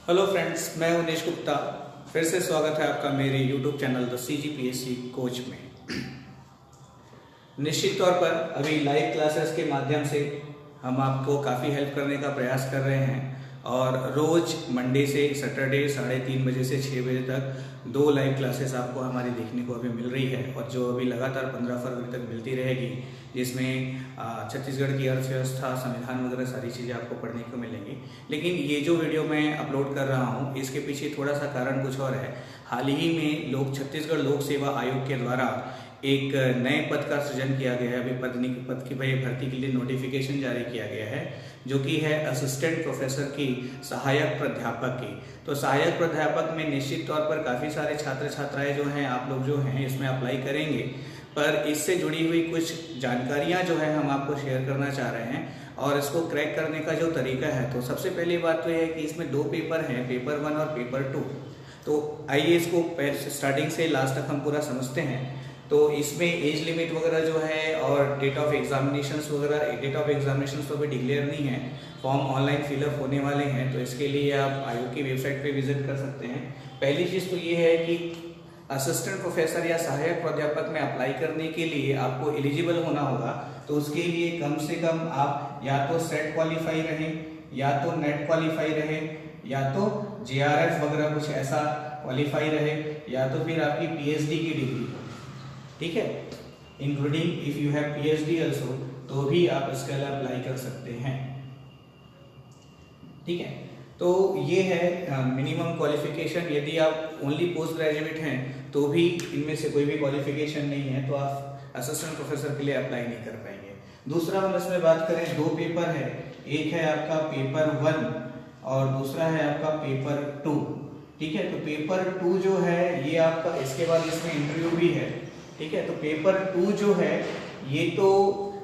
Hello friends, मैं उनेश गुप्ता। फिर से स्वागत है आपका मेरे YouTube channel the CGPSC coach में। निश्चित तौर पर अभी लाइव क्लासेस के माध्यम से हम आपको काफ़ी हेल्प करने का प्रयास कर रहे हैं और रोज़ मंडे से सैटरडे 3:30 बजे से 6 बजे तक 2 लाइव क्लासेस आपको हमारी देखने को अभी मिल रही है और जो अभी लगातार 15 फरवरी तक मिलती रहेगी, जिसमें छत्तीसगढ़ की अर्थव्यवस्था, संविधान वगैरह सारी चीज़ें आपको पढ़ने को मिलेंगी। लेकिन ये जो वीडियो मैं अपलोड कर रहा हूँ, इसके पीछे थोड़ा सा कारण कुछ और है। हाल ही में छत्तीसगढ़ लोक सेवा आयोग के द्वारा एक नए पद का सृजन किया गया है। अभी पद की भर्ती के लिए नोटिफिकेशन जारी किया गया है, जो कि है असिस्टेंट प्रोफेसर की, सहायक प्राध्यापक की। तो सहायक प्राध्यापक में निश्चित तौर पर काफ़ी सारे छात्र छात्राएं जो हैं, आप लोग जो हैं इसमें अप्लाई करेंगे, पर इससे जुड़ी हुई कुछ जानकारियां जो है हम आपको शेयर करना चाह रहे हैं और इसको क्रैक करने का जो तरीका है। तो सबसे पहली बात तो यह है कि इसमें 2 पेपर हैं, पेपर 1 और पेपर 2। तो आइए इसको स्टार्टिंग से लास्ट तक हम पूरा समझते हैं। तो इसमें एज लिमिट वगैरह जो है और डेट ऑफ एग्जामिनेशंस वगैरह, डेट ऑफ एग्जामिनेशंस तो अभी डिक्लेयर नहीं है, फॉर्म ऑनलाइन फिलअप होने वाले हैं। तो इसके लिए आप आयोग की वेबसाइट पे विजिट कर सकते हैं। पहली चीज़ तो ये है कि असिस्टेंट प्रोफेसर या सहायक प्राध्यापक में अप्लाई करने के लिए आपको एलिजिबल होना होगा। तो उसके लिए कम से कम आप या तो सेट क्वालिफाई रहे, या तो नेट क्वालिफाई रहे, या तो JRF वगैरह कुछ ऐसा क्वालिफाई रहे, या तो फिर आपकी PhD की डिग्री, ठीक है, including if you have PhD also, तो भी आप इसके लिए अप्लाई कर सकते हैं। ठीक है, तो ये है मिनिमम क्वालिफिकेशन। यदि आप ओनली पोस्ट ग्रेजुएट हैं तो भी इनमें से कोई भी क्वालिफिकेशन नहीं है, तो आप असिस्टेंट प्रोफेसर के लिए अप्लाई नहीं कर पाएंगे। दूसरा हम इसमें बात करें, 2 पेपर है, एक है आपका पेपर 1 और दूसरा है आपका पेपर 2। ठीक है, तो पेपर 2 जो है ये आपका, इसके बाद इसमें इंटरव्यू भी है। ठीक है, तो पेपर 2 जो है ये तो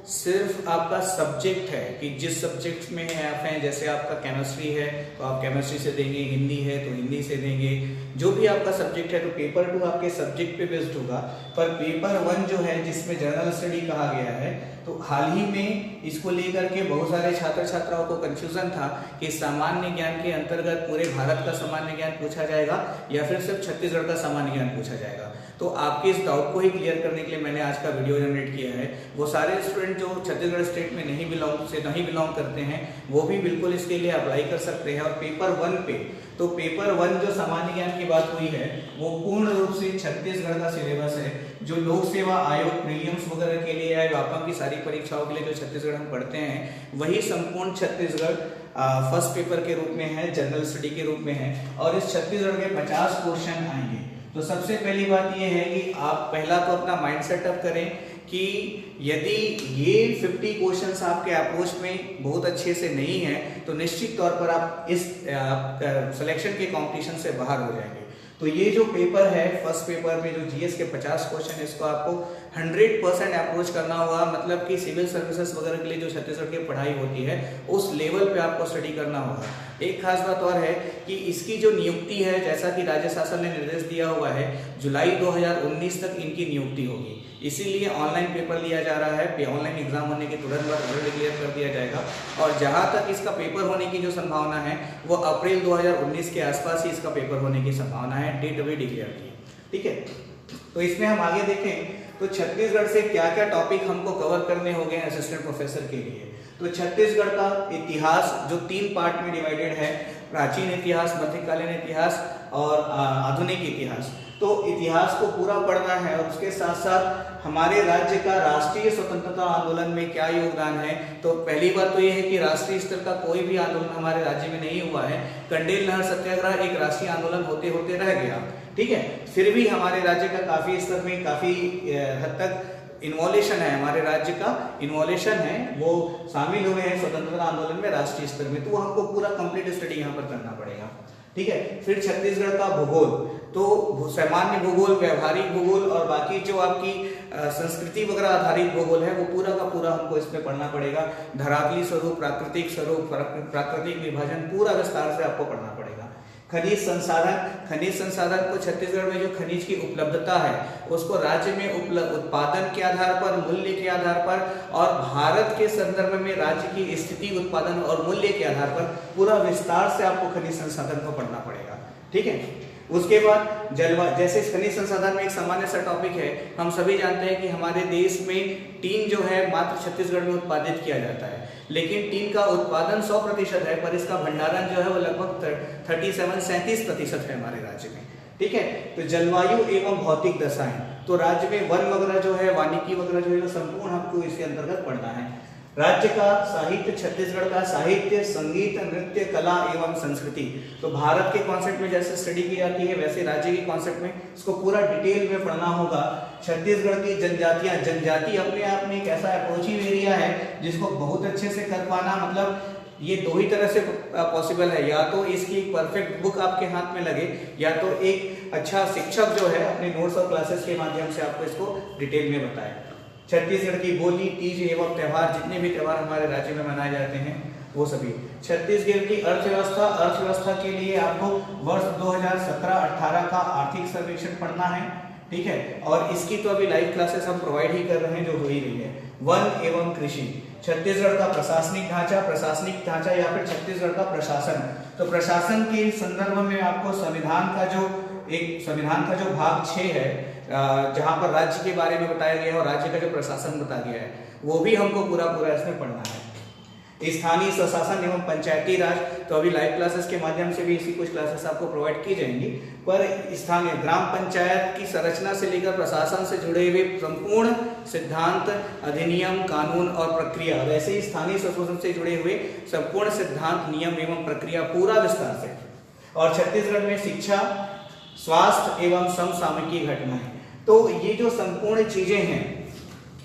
सिर्फ आपका सब्जेक्ट है कि जिस सब्जेक्ट में है आप हैं, जैसे आपका केमिस्ट्री है तो आप केमिस्ट्री से देंगे, हिंदी है तो हिंदी से देंगे, जो भी आपका सब्जेक्ट है। तो पेपर 2 आपके सब्जेक्ट पे बेस्ड होगा। पर पेपर 1 जो है, जिसमें जनरल स्टडी कहा गया है, तो हाल ही में इसको लेकर के बहुत सारे छात्र छात्राओं को कंफ्यूजन था कि सामान्य ज्ञान के अंतर्गत पूरे भारत का सामान्य ज्ञान पूछा जाएगा या फिर सिर्फ छत्तीसगढ़ का सामान्य ज्ञान पूछा जाएगा। तो आपके इस डाउट को ही क्लियर करने के लिए मैंने आज का वीडियो जनरेट किया है। वो सारे स्टूडेंट जो छत्तीसगढ़ स्टेट में नहीं बिलोंग करते हैं, वो भी बिल्कुल इसके लिए अप्लाई कर सकते हैं। और पेपर 1 पे, तो पेपर 1 जो सामान्य ज्ञान की बात हुई है, वो पूर्ण रूप से छत्तीसगढ़ का सिलेबस है। जो लोक सेवा आयोग प्रीलिम्स वगैरह के लिए या व्यापक की सारी परीक्षाओं के लिए जो छत्तीसगढ़ हम पढ़ते हैं, वही संपूर्ण छत्तीसगढ़ फर्स्ट पेपर के रूप में है, जनरल स्टडी के रूप में है। और इस छत्तीसगढ़ के 50 क्वेश्चन आएंगे। तो सबसे पहली बात यह है कि आप पहला तो अपना माइंड सेटअप करें कि यदि ये 50 क्वेश्चंस आपके अप्रोच में बहुत अच्छे से नहीं है, तो निश्चित तौर पर आप इस सिलेक्शन के कंपटीशन से बाहर हो जाएंगे। तो ये जो पेपर है, फर्स्ट पेपर में जो GS के 50 क्वेश्चन, इसको आपको 100% अप्रोच करना होगा। मतलब कि सिविल सर्विसेज वगैरह के लिए जो छत्तीसगढ़ की पढ़ाई होती है, उस लेवल पे आपको स्टडी करना होगा। एक खास बात और है कि इसकी जो नियुक्ति है, जैसा कि राज्य शासन ने निर्देश दिया हुआ है, जुलाई 2019 तक इनकी नियुक्ति होगी। इसीलिए ऑनलाइन पेपर लिया जा रहा है। ऑनलाइन एग्जाम होने के तुरंत बाद रिजल्ट डिक्लेयर कर दिया जाएगा। और जहां तक इसका पेपर होने की जो संभावना है, वो अप्रैल 2019 के आसपास ही इसका पेपर होने की संभावना है। डेट अभी डिक्लेयर की है। ठीक है, तो इसमें हम आगे देखें तो छत्तीसगढ़ से क्या क्या टॉपिक हमको कवर करने होंगे असिस्टेंट प्रोफेसर के लिए। तो छत्तीसगढ़ का इतिहास जो 3 पार्ट में डिवाइडेड है, प्राचीन इतिहास, मध्यकालीन इतिहास और आधुनिक इतिहास। तो इतिहास को पूरा पढ़ना है और उसके साथ साथ हमारे राज्य का राष्ट्रीय स्वतंत्रता आंदोलन में क्या योगदान है। तो पहली बात तो ये है कि राष्ट्रीय स्तर का कोई भी आंदोलन हमारे राज्य में नहीं हुआ है। कंडेल नहर सत्याग्रह एक राष्ट्रीय आंदोलन होते होते रह गया। ठीक है, फिर भी हमारे राज्य का काफी स्तर में काफी हद तक इन्वॉल्यूशन है, हमारे राज्य का इन्वॉल्यूशन है, वो शामिल हुए हैं स्वतंत्रता आंदोलन में राष्ट्रीय स्तर में। तो हमको पूरा कंप्लीट स्टडी यहाँ पर करना पड़ेगा। ठीक है, फिर छत्तीसगढ़ का भूगोल, तो सामान्य भूगोल, व्यवहारिक भूगोल और बाकी जो आपकी संस्कृति वगैरह आधारित भूगोल है, वो पूरा का पूरा हमको इसमें पढ़ना पड़ेगा। धरातली स्वरूप, प्राकृतिक स्वरूप, प्राकृतिक विभाजन, पूरा विस्तार से आपको पढ़ना पड़ेगा। खनिज संसाधन को छत्तीसगढ़ में जो खनिज की उपलब्धता है उसको राज्य में उत्पादन के आधार पर, मूल्य के आधार पर और भारत के संदर्भ में राज्य की स्थिति, उत्पादन और मूल्य के आधार पर पूरा विस्तार से आपको खनिज संसाधन को पढ़ना पड़ेगा। ठीक है। उसके बाद जलवायु, जैसे खनिज संसाधन में एक सामान्य सा टॉपिक है, हम सभी जानते हैं कि हमारे देश में टीन जो है मात्र छत्तीसगढ़ में उत्पादित किया जाता है, लेकिन टीन का उत्पादन 100% है, पर इसका भंडारण जो है वो लगभग 37-37% है हमारे राज्य में। ठीक है। तो जलवायु एवं भौतिक दशाएं, तो राज्य में वन वगैरह जो है, वानिकी वगैरह जो है, संपूर्ण आपको इसके अंतर्गत पढ़ना है। राज्य का साहित्य, छत्तीसगढ़ का साहित्य, संगीत, नृत्य, कला एवं संस्कृति, तो भारत के कॉन्सेप्ट में जैसे स्टडी की जाती है वैसे राज्य के कॉन्सेप्ट में इसको पूरा डिटेल में पढ़ना होगा। छत्तीसगढ़ की जनजातियां, जनजाति अपने आप में एक ऐसा अप्रोचिव एरिया है जिसको बहुत अच्छे से कर पाना, मतलब ये दो ही तरह से पॉसिबल है, या तो इसकी एक परफेक्ट बुक आपके हाथ में लगे, या तो एक अच्छा शिक्षक जो है अपने नोट्स और क्लासेस के माध्यम से आपको इसको डिटेल में बताए। छत्तीसगढ़ की बोली, तीज एवं त्यौहार, जितने भी त्यौहार हमारे राज्य में मनाए जाते हैं वो सभी। छत्तीसगढ़ की अर्थव्यवस्था के लिए आपको वर्ष 2017-18 का आर्थिक सर्वेक्षण पढ़ना है। ठीक है। और इसकी तो अभी लाइव क्लासेस हम प्रोवाइड ही कर रहे हैं, जो हो ही रही है। वन एवं कृषि, छत्तीसगढ़ का प्रशासनिक ढांचा या फिर छत्तीसगढ़ का प्रशासन, तो प्रशासन के संदर्भ में आपको संविधान का जो भाग 6 है, जहां पर राज्य के बारे में बताया गया है और राज्य का जो प्रशासन बताया गया है, वो भी हमको पूरा इसमें पढ़ना है। स्थानीय स्वशासन एवं पंचायती राज, तो अभी लाइव क्लासेस के माध्यम से भी इसी कुछ क्लासेस आपको प्रोवाइड की जाएंगी, पर स्थानीय ग्राम पंचायत की संरचना से लेकर प्रशासन से जुड़े हुए संपूर्ण सिद्धांत, अधिनियम, कानून और प्रक्रिया, वैसे ही स्थानीय स्वशासन से जुड़े हुए संपूर्ण सिद्धांत, नियम एवं प्रक्रिया पूरा विस्तार से। और छत्तीसगढ़ में शिक्षा, स्वास्थ्य एवं समसामयिकी घटनाएं, तो ये जो संपूर्ण चीजें हैं,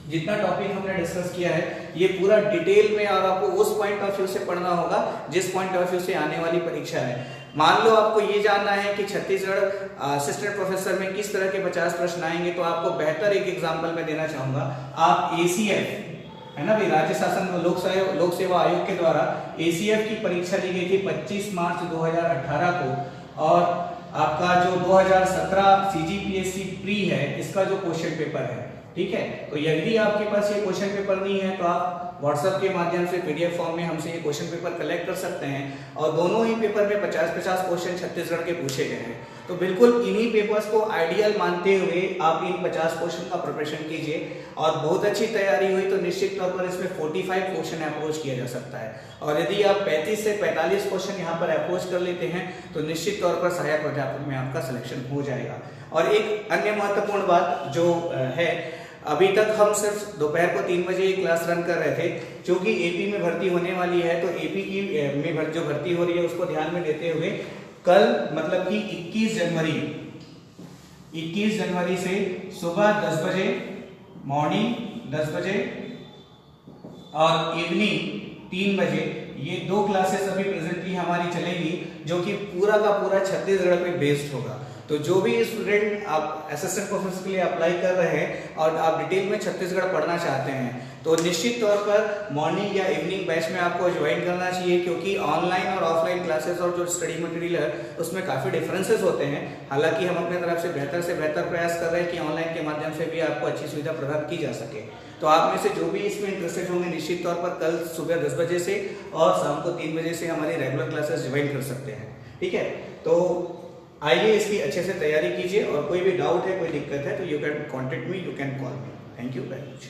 जितना टॉपिक हमने डिस्कस किया है, ये पूरा डिटेल में और आपको उस पॉइंट ऑफ व्यू से पढ़ना होगा जिस पॉइंट ऑफ व्यू से आने वाली परीक्षा है। मान लो आपको ये जानना है कि छत्तीसगढ़ असिस्टेंट प्रोफेसर में किस तरह के 50 प्रश्न आएंगे, तो आपको बेहतर एक एग्जाम्पल मैं देना चाहूंगा। आप ACF है ना भाई, राज्य शासन लोक सेवा आयोग के द्वारा ACF की परीक्षा ली गई थी 25 मार्च 2018 को, और आपका जो 2017 CGPSC प्री है, इसका जो क्वेश्चन पेपर है, ठीक है, तो यदि आपके पास ये क्वेश्चन पेपर नहीं है तो आप व्हाट्सएप के माध्यम से PDF फॉर्म में हमसे ये क्वेश्चन पेपर कलेक्ट कर सकते हैं, और दोनों ही पेपर में 50-50 क्वेश्चन छत्तीसगढ़ के पूछे गए हैं। तो बिल्कुल इन्हीं पेपर्स को आइडियल मानते हुए आप इन 50 क्वेश्चन का प्रिपरेशन कीजिए, और बहुत अच्छी तैयारी हुई तो निश्चित तौर पर इसमें 45 क्वेश्चन अप्रोच किया जा सकता है, और यदि आप 35 से 45 क्वेश्चन यहाँ पर अप्रोच कर लेते हैं तो निश्चित तौर पर सहायक प्राध्यापक में आपका सिलेक्शन हो जाएगा। और एक अन्य महत्वपूर्ण बात जो है, अभी तक हम सिर्फ दोपहर को 3 बजे क्लास रन कर रहे थे, क्योंकि AP में भर्ती होने वाली है, तो AP की में जो भर्ती हो रही है उसको ध्यान में लेते हुए कल मतलब कि 21 जनवरी से सुबह 10 बजे, मॉर्निंग 10 बजे और इवनिंग 3 बजे, ये 2 क्लासेस अभी प्रेजेंटली हमारी चलेगी, जो कि पूरा का पूरा छत्तीसगढ़ पे बेस्ड होगा। तो जो भी स्टूडेंट आप असिस्टेंट प्रोफेसर के लिए अप्लाई कर रहे हैं और आप डिटेल में छत्तीसगढ़ पढ़ना चाहते हैं, तो निश्चित तौर पर मॉर्निंग या इवनिंग बैच में आपको ज्वाइन करना चाहिए, क्योंकि ऑनलाइन और ऑफलाइन क्लासेस और जो स्टडी मटेरियल है उसमें काफ़ी डिफरेंसेस होते हैं। हालांकि हम अपने तरफ से बेहतर प्रयास कर रहे हैं कि ऑनलाइन के माध्यम से भी आपको अच्छी सुविधा प्रदान की जा सके। तो आप में से जो भी इसमें इंटरेस्टेड होंगे, निश्चित तौर पर कल सुबह 10 बजे से और शाम को 3 बजे से हमारी रेगुलर क्लासेस ज्वाइन कर सकते हैं। ठीक है, तो आइए इसकी अच्छे से तैयारी कीजिए, और कोई भी डाउट है, कोई दिक्कत है तो you can contact me, you can call me. Thank you very much.